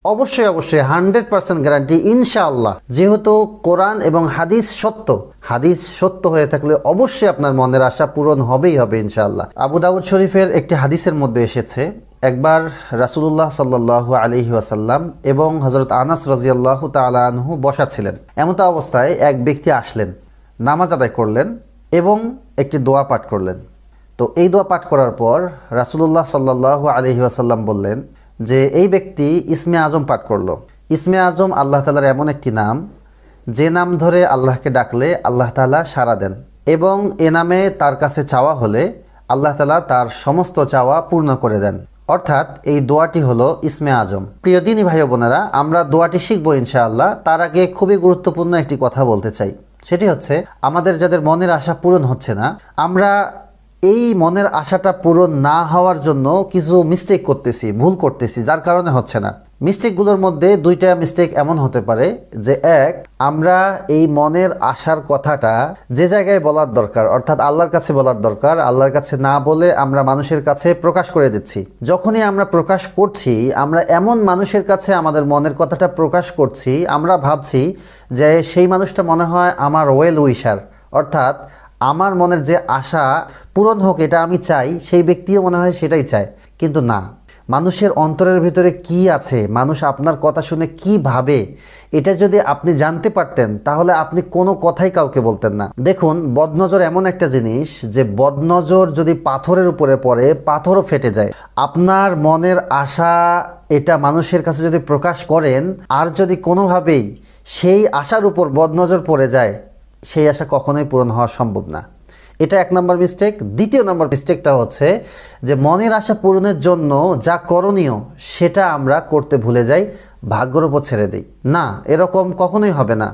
অবশ্যই অবশ্যই 100% গ্যারান্টি ইনশাআল্লাহ। যেহেতু কোরআন এবং হাদিস সত্য হয়ে থাকলে অবশ্যই আপনার মনের আশা পূরণ হবেই হবে ইনশাআল্লাহ। আবু দাউদ শরীফের একটি হাদিসের মধ্যে এসেছে, একবার রাসূলুল্লাহ সাল্লাল্লাহু আলাইহি ওয়াসাল্লাম এবং হযরত আনাস রাদিয়াল্লাহু তাআলা আনহু বসা ছিলেন। এমত অবস্থায় এক ব্যক্তি আসলেন, নামাজ আদায় করলেন এবং একটি দোয়া পাঠ করলেন। তো এই দোয়া পাঠ করার পর রাসূলুল্লাহ সাল্লাল্লাহু আলাইহি ওয়াসাল্লাম বললেন যে এই ব্যক্তি ইসমে আজম পাঠ করলো। ইসমে আজম আল্লাহ তাআলার এমন একটি নাম, যে নাম ধরে আল্লাহকে ডাকলে আল্লাহ তাআলা সাড়া দেন এবং এ নামে তার কাছে চাওয়া হলে আল্লাহ তাআলা তার সমস্ত চাওয়া পূর্ণ করে দেন। অর্থাৎ এই দোয়াটি হলো ইসমে আজম। প্রিয় দিনী ভাই বোনেরা, আমরা দোয়াটি শিখবো ইনশাআল্লাহ। তার আগে খুবই গুরুত্বপূর্ণ একটি কথা বলতে চাই, সেটি হচ্ছে আমাদের যাদের মনের আশা পূরণ হচ্ছে না, আমরা এই মনের আশাটা পূরণ না হওয়ার জন্য কিছু মিস্টেক করতেছি, ভুল করতেছি, যার কারণে হচ্ছে না। মিস্টেকগুলোর মধ্যে দুইটা মিস্টেক এমন হতে পারে যে, এক, আমরা এই মনের আশার কথাটা যে জায়গায় বলার দরকার, অর্থাৎ আল্লাহর কাছে বলার দরকার, আল্লাহর কাছে না বলে আমরা মানুষের কাছে প্রকাশ করে দিচ্ছি। যখনই আমরা প্রকাশ করছি, আমরা এমন মানুষের কাছে আমাদের মনের কথাটা প্রকাশ করছি, আমরা ভাবছি যে সেই মানুষটা মনে হয় আমার ওয়েল উইশার, অর্থাৎ আমার মনের যে আশা পূরণ হোক এটা আমি চাই, সেই ব্যক্তিও মনে হয় সেটাই চায়। কিন্তু না, মানুষের অন্তরের ভিতরে কি আছে, মানুষ আপনার কথা শুনে কি ভাবে, এটা যদি আপনি জানতে পারতেন তাহলে আপনি কোনো কথাই কাউকে বলতেন না। দেখুন, বদনজর এমন একটা জিনিস যে বদনজর যদি পাথরের উপরে পড়ে, পাথরও ফেটে যায়। আপনার মনের আশা এটা মানুষের কাছে যদি প্রকাশ করেন, আর যদি কোনোভাবেই সেই আশার উপর বদনজর পড়ে যায়, সেই আশা কখনোই পূরণ হওয়া সম্ভব না। এটা এক নম্বর মিস্টেক। দ্বিতীয় নম্বর মিস্টেকটা হচ্ছে যে মনের আশা পূরণের জন্য যা করণীয় সেটা আমরা করতে ভুলে যাই, ভাগ্যের উপর ছেড়ে দিই। না, এরকম কখনোই হবে না।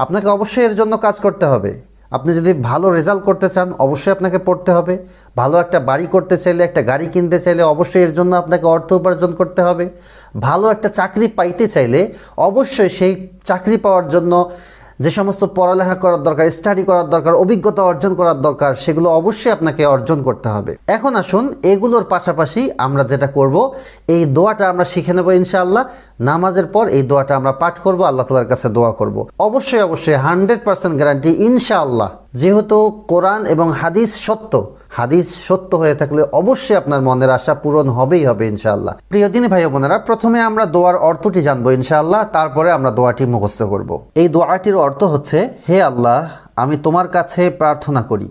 আপনাকে অবশ্যই এর জন্য কাজ করতে হবে। আপনি যদি ভালো রেজাল্ট করতে চান, অবশ্যই আপনাকে পড়তে হবে। ভালো একটা বাড়ি করতে চাইলে, একটা গাড়ি কিনতে চাইলে অবশ্যই এর জন্য আপনাকে অর্থ উপার্জন করতে হবে। ভালো একটা চাকরি পাইতে চাইলে অবশ্যই সেই চাকরি পাওয়ার জন্য যে সমস্ত পড়ালেখা করার দরকার, স্টাডি করার দরকার, অভিজ্ঞতা অর্জন করার দরকার, সেগুলো অবশ্যই আপনাকে অর্জন করতে হবে। এখন আসুন, এগুলোর পাশাপাশি আমরা যেটা করব, এই দোয়াটা আমরা শিখে নেব ইনশাআল্লাহ। নামাজের পর এই দোয়াটা আমরা পাঠ করব, আল্লাহ তাআলার কাছে দোয়া করব। অবশ্যই 100% গ্যারান্টি ইনশাআল্লাহ। যেহেতু কোরআন এবং হাদিস সত্য হয়ে থাকলে অবশ্যই আপনার মনের আশা পূরণ হবেই হবে ইনশাআল্লাহ। প্রিয় দিনী ভাই বোনেরা, প্রথমে আমরা দোয়ার অর্থটি জানবো ইনশাআল্লাহ, তারপরে আমরা দোয়াটি মুখস্থ করব। এই দোয়াটির অর্থ হচ্ছে, হে আল্লাহ, আমি তোমার কাছে প্রার্থনা করি,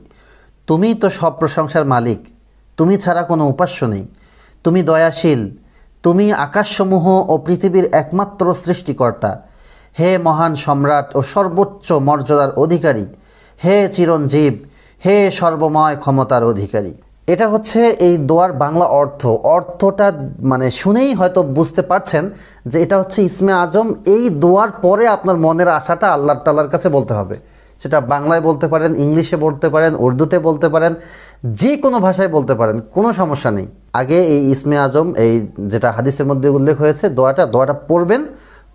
তুমিই তো সব প্রশংসার মালিক, তুমি ছাড়া কোনো উপাস্য নেই, তুমি দয়াশীল, তুমি আকাশসমূহ ও পৃথিবীর একমাত্র সৃষ্টিকর্তা। হে মহান সম্রাট ও সর্বোচ্চ মর্যাদার অধিকারী, হে চিরঞ্জীব, হে সর্বময় ক্ষমতার অধিকারী। এটা হচ্ছে এই দোয়ার বাংলা অর্থটা মানে শুনেই হয়তো বুঝতে পারছেন যে এটা হচ্ছে ইসমে আজম। এই দোয়ার পরে আপনার মনের আশাটা আল্লাহ তাআলার কাছে বলতে হবে। সেটা বাংলায় বলতে পারেন, ইংলিশে বলতে পারেন, উর্দুতে বলতে পারেন, যে কোনো ভাষায় বলতে পারেন, কোনো সমস্যা নেই। আগে এই ইসমে আজম, এই যেটা হাদিসের মধ্যে উল্লেখ হয়েছে, দোয়াটা পড়বেন,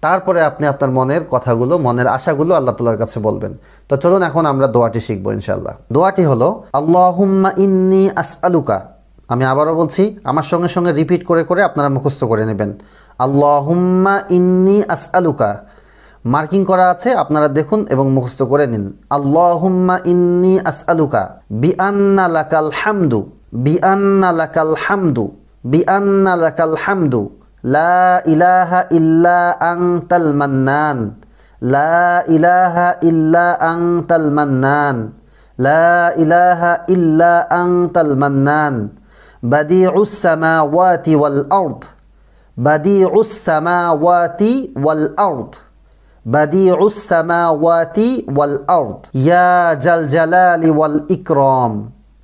তারপরে আপনি আপনার মনের কথাগুলো, মনের আশাগুলো আল্লাহ তাআলার কাছে বলবেন। তো চলুন এখন আমরা দোয়াটি শিখবো ইনশাআল্লাহ। দোয়াটি হলো, আল্লাহুম্মা ইন্নী আসআলুকা। আমি আবারও বলছি, আমার সঙ্গে সঙ্গে রিপিট করে করে আপনারা মুখস্থ করে নেবেন। আল্লাহুম্মা ইন্নী আসআলুকা। মার্কিং করা আছে, আপনারা দেখুন এবং মুখস্থ করে নিন। আল্লাহুম্মা ইন্নী আসআলুকা বিআন্না লাকাল হামদু, বিআন্না লাকাল হামদু, বিআন্না লাকাল হামদু, লা ইলাহা ইল্লা আনতাল মান্নান, লা ইলাহা ইল্লা আনতাল মান্নান, লা ইলাহা ইল্লা আনতাল মান্নান, বাদিউস সামাওয়াতি ওয়াল আরদ, বাদিউস সামাওয়াতি ওয়াল আরদ, বাদিউস সামাওয়াতি ওয়াল আরদ, ইয়া জাল জালালি ওয়াল ইকরাম,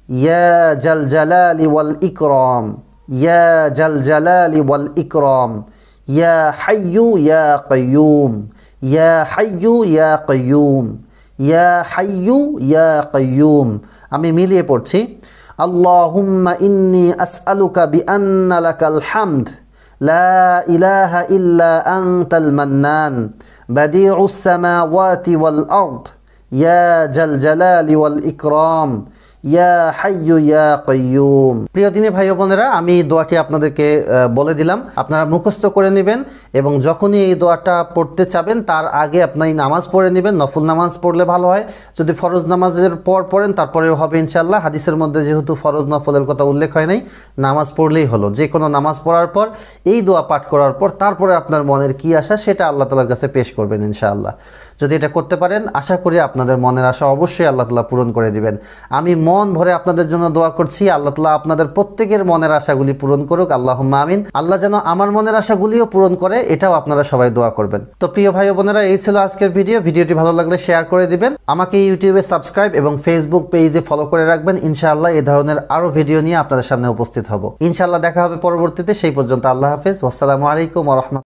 ইয়া জাল জালালি ওয়াল ইকরাম, ইয়া জাল জালালি ওয়াল ইকরাম, ইয়া হাইয়ু ইয়া কাইয়ুম, ইয়া হাইয়ু ইয়া কাইয়ুম, ইয়া হাইয়ু ইয়া কাইয়ুম। আমি মিলিয়ে পড়ছি। আল্লাহুম্মা ইন্নী আসআলুকা বিআন্না লাকাল হামদ, লা ইলাহা ইল্লা আনতাল মান্নান, বাদিউস সামাওয়াতি ওয়াল আরদ, ইয়া জাল জালালি ওয়াল ইকরাম, ইয়া হাইয়ু ইয়া কাইয়ুম। প্রিয় দিনী ভাই ও বোনেরা, আমি এই দোয়াটি আপনাদেরকে বলে দিলাম, আপনারা মুখস্থ করে নেবেন এবং যখনই এই দোয়াটা পড়তে চাবেন তার আগে আপনি নামাজ পড়ে নেবেন। নফল নামাজ পড়লে ভালো হয়, যদি ফরজ নামাজের পর পড়েন তারপরেও হবে ইনশাআল্লাহ। হাদিসের মধ্যে যেহেতু ফরজ নফলের কথা উল্লেখ হয় নাই, নামাজ পড়লেই হলো। যে কোনো নামাজ পড়ার পর এই দোয়া পাঠ করার পর তারপরে আপনার মনের কি আশা সেটা আল্লাহ তাআলার কাছে পেশ করবেন ইনশাআল্লাহ। যদি এটা করতে পারেন, আশা করি আপনাদের মনের আশা অবশ্যই আল্লাহ তাআলা পূরণ করে দিবেন। আমি মন ভরে আপনাদের জন্য দোয়া করছি, আল্লাহ তাআলা আপনাদের প্রত্যেকের মনের আশাগুলি পূরণ করুক, আল্লাহুম্মা আমিন। আল্লাহ যেন আমার মনের আশাগুলিও পূরণ করে, এটাও আপনারা সবাই দোয়া করবেন। তো প্রিয় ভাই ও বোনেরা, এই ছিল আজকের ভিডিওটি ভালো লাগলে শেয়ার করে দিবেন। আমাকে ইউটিউবে সাবস্ক্রাইব এবং ফেসবুক পেজে ফলো করে রাখবেন। ইনশাআল্লাহ এই ধরনের আরো ভিডিও নিয়ে আপনাদের সামনে উপস্থিত হব। ইনশাআল্লাহ দেখা হবে পরবর্তীতে। সেই পর্যন্ত আল্লাহ হাফেজ। আসসালামু আলাইকুম ওয়া রাহমাতুল্লাহ।